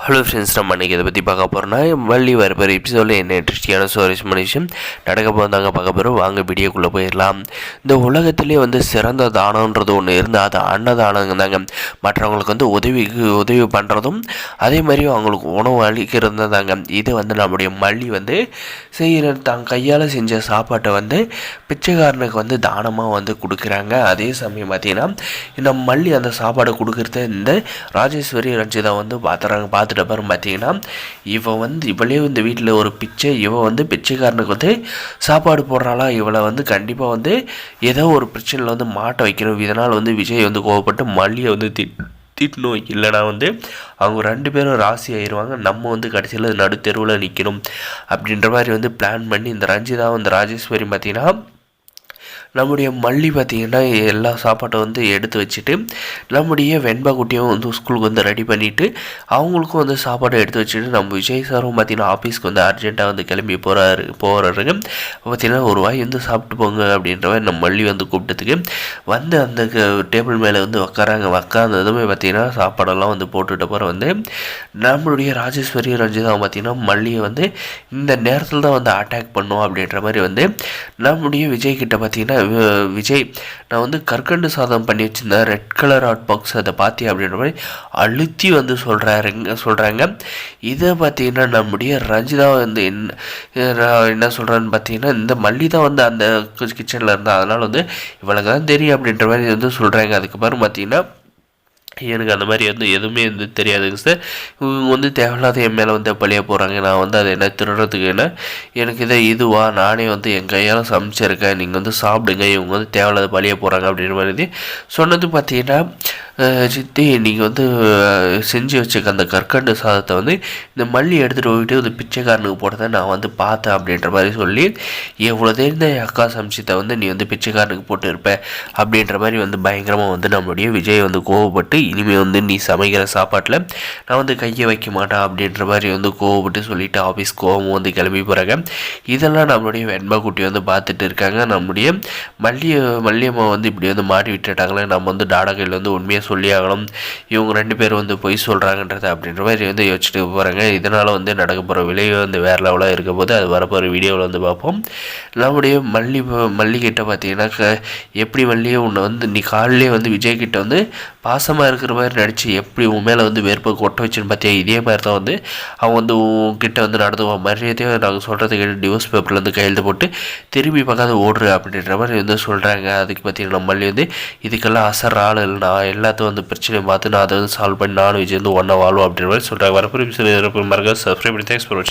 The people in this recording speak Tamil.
ஹலோ ஃப்ரெண்ட்ஸ், நம்ம இன்றைக்கி இதை பற்றி பார்க்க போகிறோம்னா வள்ளி வரப்போகிற எபிசோடில் என்ன இன்ட்ரெஸ்டிங்கான சுவாரஸ்யமான விஷயம் நடக்க போகிறதாங்க பார்க்க போகிறோம். வாங்க வீடியோக்குள்ளே போயிடலாம். இந்த உலகத்திலே சிறந்த தானம்ன்றது ஒன்று இருந்தால் அது அன்னதானங்க தாங்க. மற்றவங்களுக்கு உதவி பண்ணுறதும் அதே மாதிரி அவங்களுக்கு உணவு அளிக்கிறது தாங்க. இது நம்முடைய மல்லி செய்கிற தான் கையால் செஞ்ச சாப்பாட்டை பிச்சைக்காரனுக்கு தானமாக கொடுக்குறாங்க. அதே சமயம் பார்த்திங்கன்னா இந்த மல்லி அந்த சாப்பாடை கொடுக்குறத இந்த ராஜேஸ்வரி ரஞ்சிதா பார்த்துட்ட பிறகு பார்த்தீங்கன்னா இவளே வீட்டில் ஒரு பிச்சை பிச்சைக்காரனுக்கு சாப்பாடு போடுறாளா, இவளை கண்டிப்பாக ஏதோ ஒரு பிரச்சனையில் மாட்ட வைக்கணும். இதனால் விஜய் கோவப்பட்டு மல்லியை திட்டணும். இல்லைனா அவங்க 2 பேரும் ராசி ஆயிடுவாங்க. நம்ம கடைசியில் நடுத்தெருவில் நிற்கணும் அப்படின்ற மாதிரி பிளான் பண்ணி இந்த ரஞ்சிதா ராஜேஸ்வரி பார்த்திங்கன்னா நம்முடைய மல்லி பார்த்திங்கன்னா எல்லா சாப்பாட்டும் எடுத்து வச்சுட்டு நம்முடைய வெண்பா குட்டியும் ஸ்கூலுக்கு ரெடி பண்ணிவிட்டு அவங்களுக்கும் சாப்பாடை எடுத்து வச்சுட்டு நம்ம விஜய் சாரும் பார்த்திங்கன்னா ஆஃபீஸ்க்கு அர்ஜென்ட்டாக கிளம்பி போகிறாரு. பார்த்திங்கன்னா ஒரு வாய் சாப்பிட்டு போங்க அப்படின்ற மாதிரி நம்ம மல்லி கூப்பிட்டதுக்கு அந்த டேபிள் மேலே உட்காராங்க. உட்காந்ததுமே பார்த்திங்கன்னா சாப்பாடெல்லாம் போட்டுட்ட பிறகு நம்மளுடைய ராஜேஸ்வரி ரஞ்சிதா பார்த்திங்கன்னா மல்லியை இந்த நேரத்தில் தான் அட்டாக் பண்ணோம் அப்படின்ற மாதிரி நம்முடைய விஜய் கிட்ட பார்த்திங்கன்னா விஜய் நான் கற்கண்டு சாதம் பண்ணி வச்சுருந்தேன், ரெட் கலர் ஹாட் பாக்ஸ், அதை பார்த்தி அப்படின்ற மாதிரி அழுத்தி சொல்கிறாங்க. இதை பார்த்தீங்கன்னா நம்முடைய ரஞ்சிதா என்ன சொல்கிறான்னு பார்த்தீங்கன்னா இந்த மல்லி தான் அந்த கிச்சனில் இருந்தால் அதனால் இவளுக்கு தான் தெரியும் அப்படின்ற மாதிரி சொல்கிறாங்க. அதுக்கப்புறம் பார்த்தீங்கன்னா எனக்கு அந்த மாதிரி எதுவுமே தெரியாதுங்க சார். இவங்க தேவையில்லாத என் மேலே பழிய போகிறாங்க. நான் அதை என்ன திருடுறதுக்கு என்ன எனக்கு இதுவா நானே என் கையால் சமைச்சிருக்கேன், நீங்கள் சாப்பிடுங்க, இவங்க தேவையில்லாத பழிய போகிறாங்க அப்படின்ற மாதிரி சொன்னது. பார்த்தீங்கன்னா சித்தி நீங்கள் செஞ்சு வச்சுக்க அந்த கற்கண்டு சாதத்தை இந்த மல்லி எடுத்துகிட்டு போயிட்டு பிச்சைக்காரனுக்கு போட்டதை நான் பார்த்தேன் அப்படின்ற மாதிரி சொல்லி எவ்வளோ தெரிந்த அக்கா சமைச்சதை நீ பிச்சைக்காரனுக்கு போட்டு இருப்பேன் அப்படின்ற மாதிரி பயங்கரமாக நம்மளுடைய விஜய் கோவப்பட்டு இனிமேல் நீ சமைக்கிற சாப்பாட்டில் நான் கையை வைக்க மாட்டேன் அப்படின்ற மாதிரி கோவப்பட்டு சொல்லிவிட்டு ஆஃபீஸ் கோவம் கிளம்பி போகிறாங்க. இதெல்லாம் நம்மளுடைய வெண்பா குட்டி பார்த்துட்டு இருக்காங்க. நம்முடைய மல்லியம்மா இப்படி மாட்டி விட்டுட்டாங்களே, நம்ம டாடா கையில் உண்மையாக சொல்லி ஆகணும், இவங்க 2 பேர் போய் சொல்கிறாங்கன்றது அப்படின்ற மாதிரி யோசிச்சுட்டு போகிறாங்க. இதனால் நடக்க போகிற விளைவு வேறு லெவலாக இருக்க போது அது வரப்போகிற வீடியோவில் பார்ப்போம். நம்முடைய மல்லிகிட்ட பார்த்தீங்கன்னா எப்படி மல்லியை உன்னை நீ காலையிலே விஜய் கிட்ட பாசமாக இருக்கிற மாதிரி நடித்து எப்படி உன் மேலே வேர்ப்பை கொட்ட வச்சுன்னு பார்த்தியா, இதே மாதிரி தான் அவங்க உங்ககிட்ட நடந்துவோம். மரியாதையாக நாங்கள் சொல்கிறத கேட்டு டிவோர்ஸ் பேப்பரில் கையெழுத்து போட்டு திரும்பி பார்க்காத ஓடுற அப்படின்ற மாதிரி சொல்கிறாங்க. அதுக்கு பார்த்தீங்கன்னா மல்லி இதுக்கெல்லாம் அசர் ஆள் இல்லை, நான் எல்லாத்தையும் பிரச்சனையை பார்த்து நான் அதை சால்வ் பண்ணி நானும் விஜய் ஒன்றா வாழ்வோம் அப்படின்ற மாதிரி சொல்கிறாங்க. வரப்போ மறக்காது சப்ஸ்கிரைப் பண்ணி தேங்க்ஸ் ஃபார் வாட்சிங்.